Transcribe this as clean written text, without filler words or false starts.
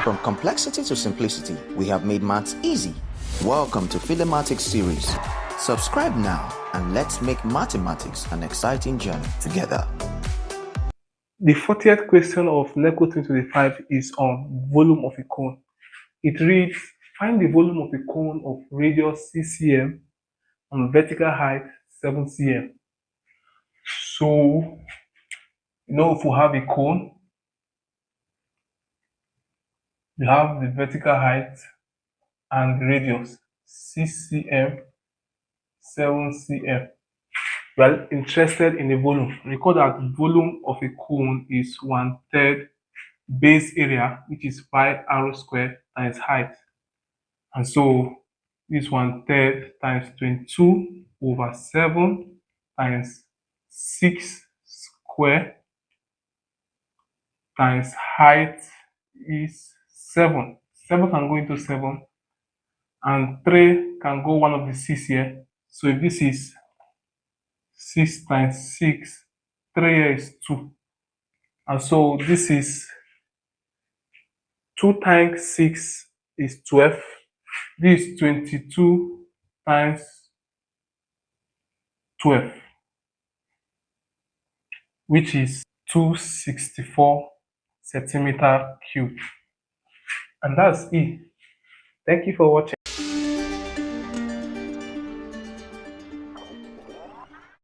From complexity to simplicity, we have made maths easy. Welcome to Philemathics series. Subscribe now and let's make mathematics an exciting journey together. The 40th question of NECO 2025 is on volume of a cone. It reads, find the volume of a cone of radius 6 cm and vertical height 7 cm. So, if we have a cone, we have the vertical height and the radius 6 cm, 7 cm. We are interested in the volume. Recall that the volume of a cone is 1/3 base area, which is pi r squared times height. And so this 1/3 times 22/7 times 6 square times height is 7. 7 can go into 7 and 3 can go one of the 6 here. So if this is 6 times 6, 3 here is 2. And so this is 2 times 6 is 12. This is 22 times 12, which is 264 centimeter cubed. And that's it. Thank you for watching.